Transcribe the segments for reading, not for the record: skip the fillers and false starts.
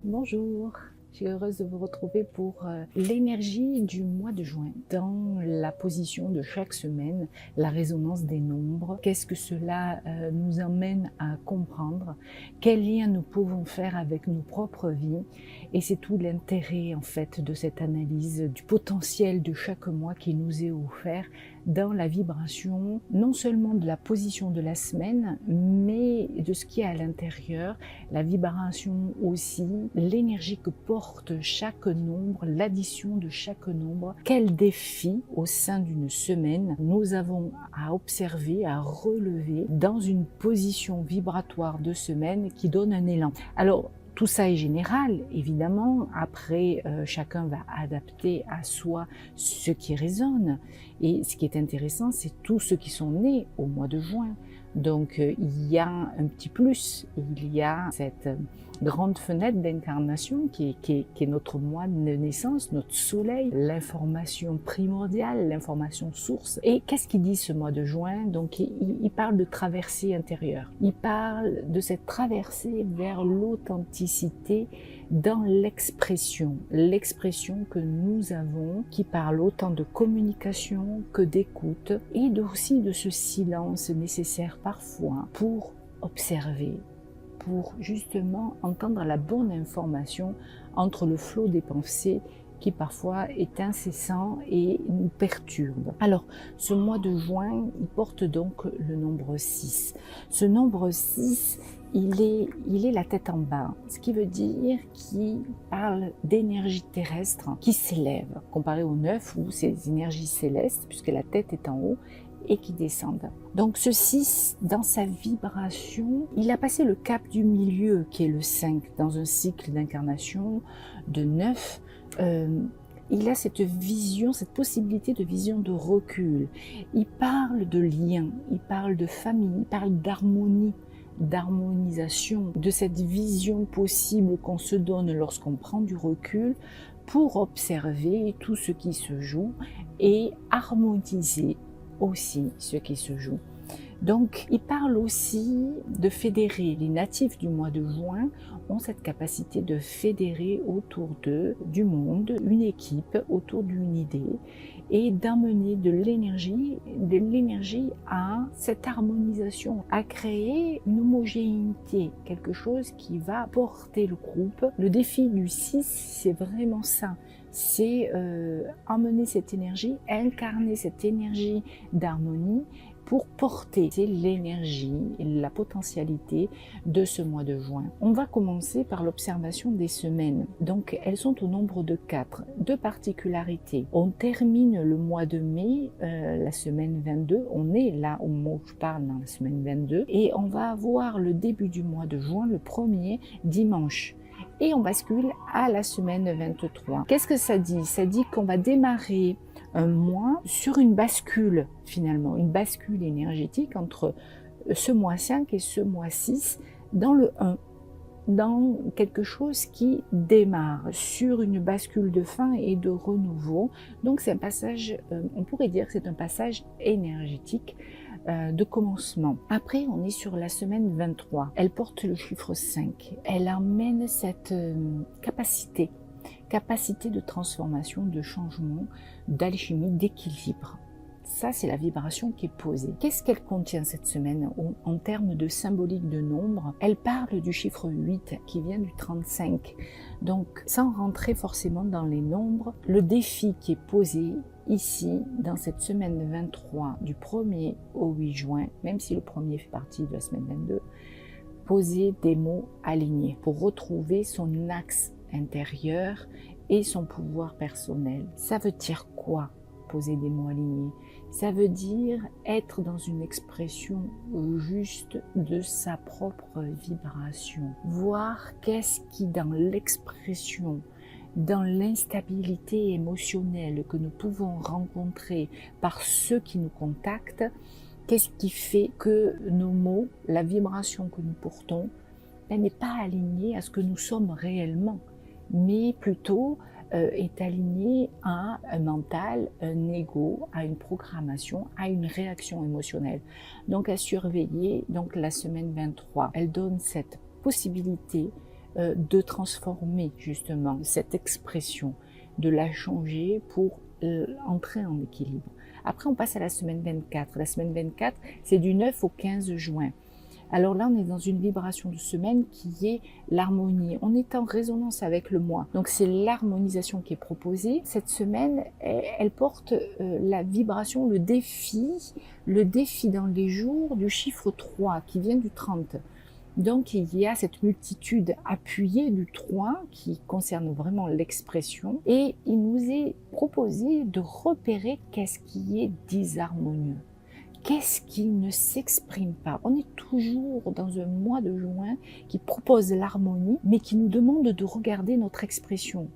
Bonjour, je suis heureuse de vous retrouver pour l'énergie du mois de juin. Dans la position de chaque semaine, la résonance des nombres, qu'est-ce que cela nous emmène à comprendre, quels liens nous pouvons faire avec nos propres vies, et c'est tout l'intérêt en fait de cette analyse du potentiel de chaque mois qui nous est offert dans la vibration, non seulement de la position de la semaine, mais de ce qui est à l'intérieur, la vibration aussi, l'énergie que porte chaque nombre, l'addition de chaque nombre. Quel défi au sein d'une semaine nous avons à observer, à relever dans une position vibratoire de semaine qui donne un élan. Alors, tout ça est général, évidemment. Après, chacun va adapter à soi ce qui résonne. Et ce qui est intéressant, c'est tous ceux qui sont nés au mois de juin. Donc, il y a un petit plus. Il y a cette grande fenêtre d'incarnation qui est notre mois de naissance, notre soleil, l'information primordiale, l'information source. Et qu'est-ce qu'il dit ce mois de juin? Donc, il parle de traversée intérieure. Il parle de cette traversée vers l'authenticité dans l'expression que nous avons, qui parle autant de communication que d'écoute, et aussi de ce silence nécessaire parfois pour observer, pour justement entendre la bonne information entre le flot des pensées qui parfois est incessant et nous perturbe. Alors, ce mois de juin, il porte donc le nombre 6. Ce nombre 6, il est la tête en bas, ce qui veut dire qu'il parle d'énergie terrestre qui s'élève, comparé au 9 où c'est des énergies célestes, puisque la tête est en haut, et qui descendent. Donc ce 6, dans sa vibration, il a passé le cap du milieu, qui est le 5, dans un cycle d'incarnation de 9. Il a cette vision, cette possibilité de vision de recul. Il parle de lien, il parle de famille, il parle d'harmonie, d'harmonisation, de cette vision possible qu'on se donne lorsqu'on prend du recul pour observer tout ce qui se joue et harmoniser aussi ce qui se joue. Donc, il parle aussi de fédérer. Les natifs du mois de juin ont cette capacité de fédérer autour d'eux, du monde, une équipe autour d'une idée et d'amener de l'énergie à cette harmonisation, à créer une homogénéité, quelque chose qui va porter le groupe. Le défi du 6, c'est vraiment ça. C'est emmener cette énergie, incarner cette énergie d'harmonie pour porter l'énergie et la potentialité de ce mois de juin. On va commencer par l'observation des semaines. Donc, elles sont au nombre de 4. Deux particularités. On termine le mois de mai, la semaine 22. On est là au moment où je parle dans la semaine 22. Et on va avoir le début du mois de juin, le premier dimanche. Et on bascule à la semaine 23. Qu'est-ce que ça dit? Ça dit qu'on va démarrer un mois sur une bascule finalement, une bascule énergétique entre ce mois 5 et ce mois 6 dans le 1, dans quelque chose qui démarre sur une bascule de fin et de renouveau. Donc c'est un passage, on pourrait dire que c'est un passage énergétique de commencement. Après, on est sur la semaine 23. Elle porte le chiffre 5. Elle emmène cette capacité de transformation, de changement, d'alchimie, d'équilibre. Ça, c'est la vibration qui est posée. Qu'est-ce qu'elle contient cette semaine en termes de symbolique de nombre? Elle parle du chiffre 8 qui vient du 35. Donc, sans rentrer forcément dans les nombres, le défi qui est posé ici, dans cette semaine 23, du 1er au 8 juin, même si le premier fait partie de la semaine 22, poser des mots alignés pour retrouver son axe intérieur et son pouvoir personnel. Ça veut dire quoi, poser des mots alignés? Ça veut dire être dans une expression juste de sa propre vibration. Voir qu'est-ce qui, dans l'expression, dans l'instabilité émotionnelle que nous pouvons rencontrer par ceux qui nous contactent, qu'est-ce qui fait que nos mots, la vibration que nous portons, n'est pas alignée à ce que nous sommes réellement, mais plutôt est alignée à un mental, un ego, à une programmation, à une réaction émotionnelle. Donc à surveiller, donc la semaine 23, elle donne cette possibilité de transformer justement cette expression, de la changer pour entrer en équilibre. Après, on passe à la semaine 24. La semaine 24, c'est du 9 au 15 juin. Alors là, on est dans une vibration de semaine qui est l'harmonie. On est en résonance avec le moi. Donc c'est l'harmonisation qui est proposée. Cette semaine, elle porte la vibration, le défi dans les jours du chiffre 3 qui vient du 30. Donc il y a cette multitude appuyée du 3 qui concerne vraiment l'expression et il nous est proposé de repérer qu'est-ce qui est disharmonieux. Qu'est-ce qui ne s'exprime pas? On est toujours dans un mois de juin qui propose l'harmonie, mais qui nous demande de regarder notre expression,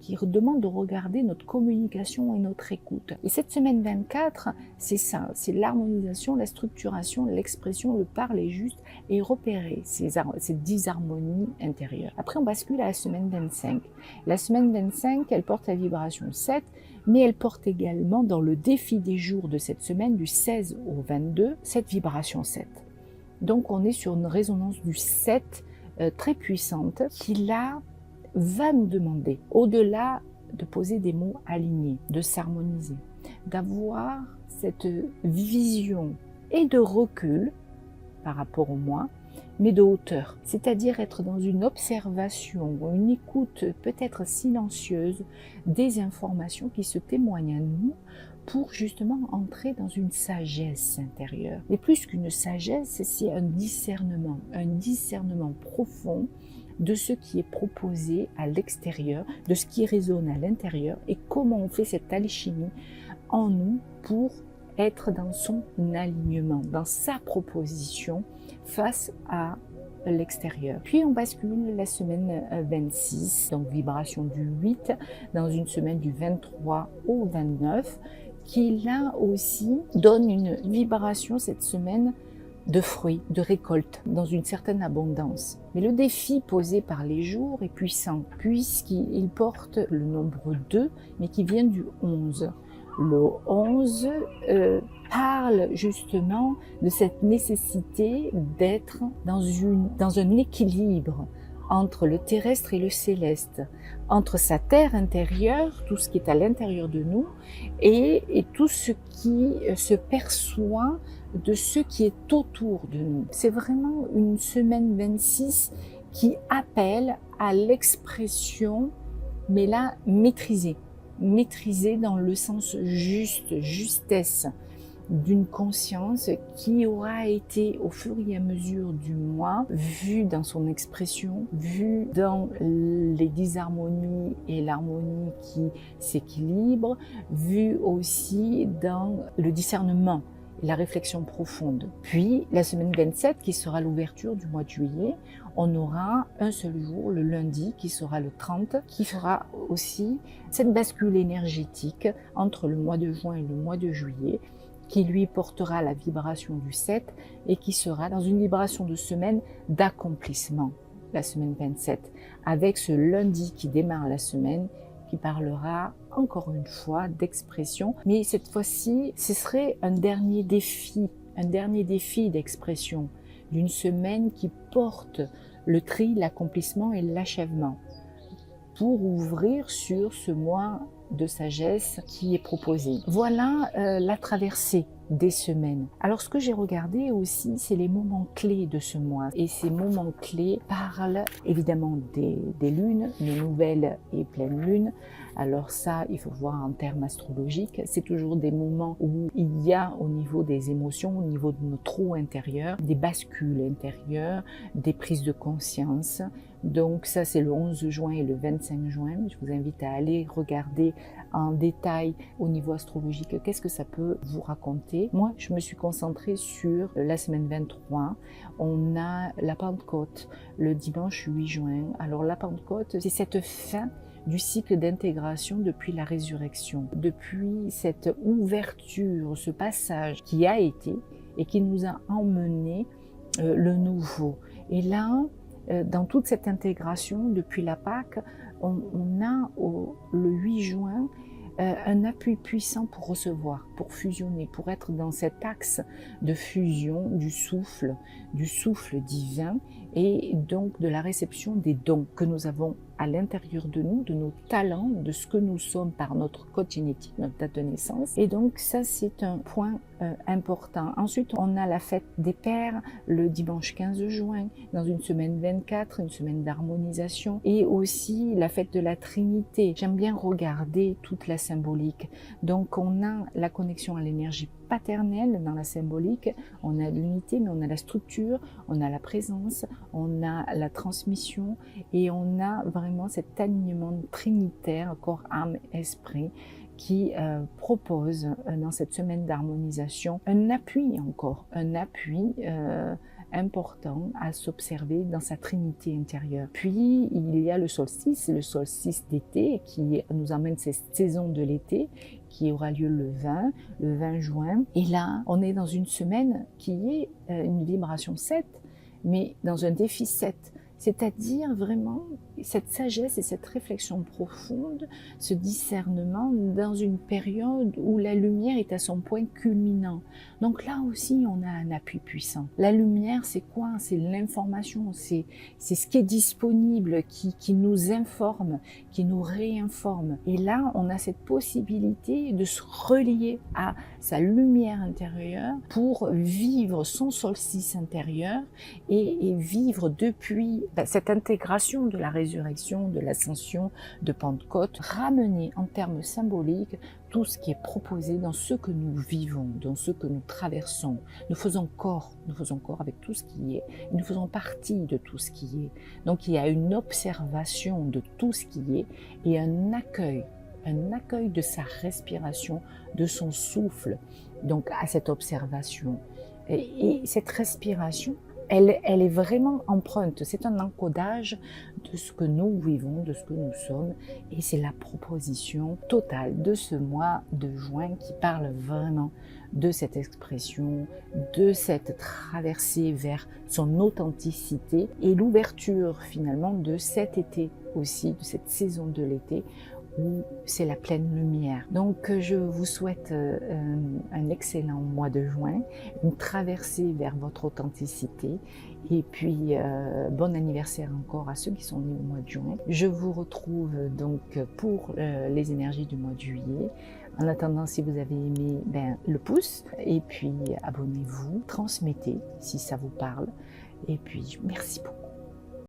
qui demande de regarder notre communication et notre écoute. Et cette semaine 24, c'est ça, c'est l'harmonisation, la structuration, l'expression, le parler juste et repérer ces disharmonies intérieures. Après, on bascule à la semaine 25. La semaine 25, elle porte la vibration 7, mais elle porte également dans le défi des jours de cette semaine, du 16 au 22, cette vibration 7. Donc on est sur une résonance du 7 très puissante qui là va nous demander, au-delà de poser des mots alignés, de s'harmoniser, d'avoir cette vision et de recul par rapport au moi, mais de hauteur, c'est-à-dire être dans une observation, une écoute peut-être silencieuse des informations qui se témoignent à nous pour justement entrer dans une sagesse intérieure. Mais plus qu'une sagesse, c'est un discernement profond de ce qui est proposé à l'extérieur, de ce qui résonne à l'intérieur et comment on fait cette alchimie en nous pour être dans son alignement, dans sa proposition face à l'extérieur. Puis on bascule la semaine 26, donc vibration du 8, dans une semaine du 23 au 29, qui là aussi donne une vibration cette semaine de fruits, de récoltes, dans une certaine abondance. Mais le défi posé par les jours est puissant, puisqu'il porte le nombre 2, mais qui vient du 11. Le 11 parle justement de cette nécessité d'être dans un équilibre entre le terrestre et le céleste, entre sa terre intérieure, tout ce qui est à l'intérieur de nous, et tout ce qui se perçoit de ce qui est autour de nous. C'est vraiment une semaine 26 qui appelle à l'expression, mais là maîtrisée dans le sens justesse d'une conscience qui aura été au fur et à mesure du mois vue dans son expression, vue dans les disharmonies et l'harmonie qui s'équilibre, vue aussi dans le discernement et la réflexion profonde. Puis la semaine 27 qui sera l'ouverture du mois de juillet, on aura un seul jour, le lundi, qui sera le 30, qui fera aussi cette bascule énergétique entre le mois de juin et le mois de juillet, qui lui portera la vibration du 7 et qui sera dans une vibration de semaine d'accomplissement, la semaine 27, avec ce lundi qui démarre la semaine, qui parlera encore une fois d'expression, mais cette fois-ci, ce serait un dernier défi d'expression, d'une semaine qui porte le tri, l'accomplissement et l'achèvement, pour ouvrir sur ce mois de sagesse qui est proposé. Voilà la traversée des semaines. Alors ce que j'ai regardé aussi, c'est les moments clés de ce mois. Et ces moments clés parlent évidemment des lunes, les nouvelles et pleines lunes. Alors ça, il faut voir en termes astrologiques. C'est toujours des moments où il y a au niveau des émotions, au niveau de notre trou intérieur, des bascules intérieures, des prises de conscience. Donc ça, c'est le 11 juin et le 25 juin. Je vous invite à aller regarder en détail au niveau astrologique qu'est-ce que ça peut vous raconter. Moi, je me suis concentrée sur la semaine 23. On a la Pentecôte le dimanche 8 juin. Alors la Pentecôte, c'est cette fin du cycle d'intégration depuis la résurrection, depuis cette ouverture, ce passage qui a été et qui nous a emmené le nouveau. Et là, dans toute cette intégration depuis la Pâque, on a le 8 juin un appui puissant pour recevoir, pour fusionner, pour être dans cet axe de fusion du souffle divin et donc de la réception des dons que nous avons à l'intérieur de nous, de nos talents, de ce que nous sommes par notre code génétique, notre date de naissance. Et donc ça, c'est un point important. Ensuite, on a la fête des pères le dimanche 15 juin, dans une semaine 24, une semaine d'harmonisation, et aussi la fête de la Trinité. J'aime bien regarder toute la symbolique. Donc on a la connexion à l'énergie paternelle dans la symbolique, on a l'unité, mais on a la structure, on a la présence, on a la transmission et on a vraiment cet alignement trinitaire, corps, âme, esprit, qui propose dans cette semaine d'harmonisation un appui encore, un appui important à s'observer dans sa trinité intérieure. Puis il y a le solstice d'été qui nous emmène cette saison de l'été qui aura lieu le 20 juin. Et là, on est dans une semaine qui est une vibration 7, mais dans un défi 7. C'est-à-dire vraiment cette sagesse et cette réflexion profonde, ce discernement dans une période où la lumière est à son point culminant. Donc là aussi, on a un appui puissant. La lumière, c'est quoi? C'est l'information, c'est ce qui est disponible, qui nous informe, qui nous réinforme. Et là, on a cette possibilité de se relier à sa lumière intérieure pour vivre son solstice intérieur et vivre depuis cette intégration de la résurrection, de l'ascension, de Pentecôte, ramener en termes symboliques tout ce qui est proposé dans ce que nous vivons, dans ce que nous traversons. Nous faisons corps avec tout ce qui est, et nous faisons partie de tout ce qui est. Donc il y a une observation de tout ce qui est et un accueil de sa respiration, de son souffle, donc à cette observation. Et cette respiration, elle est vraiment empreinte, c'est un encodage de ce que nous vivons, de ce que nous sommes, et c'est la proposition totale de ce mois de juin qui parle vraiment de cette expression, de cette traversée vers son authenticité et l'ouverture finalement de cet été aussi, de cette saison de l'été, où c'est la pleine lumière. Donc je vous souhaite un excellent mois de juin, une traversée vers votre authenticité et puis bon anniversaire encore à ceux qui sont nés au mois de juin. Je vous retrouve donc pour les énergies du mois de juillet. En attendant, si vous avez aimé, le pouce et puis abonnez-vous, transmettez si ça vous parle et puis merci beaucoup.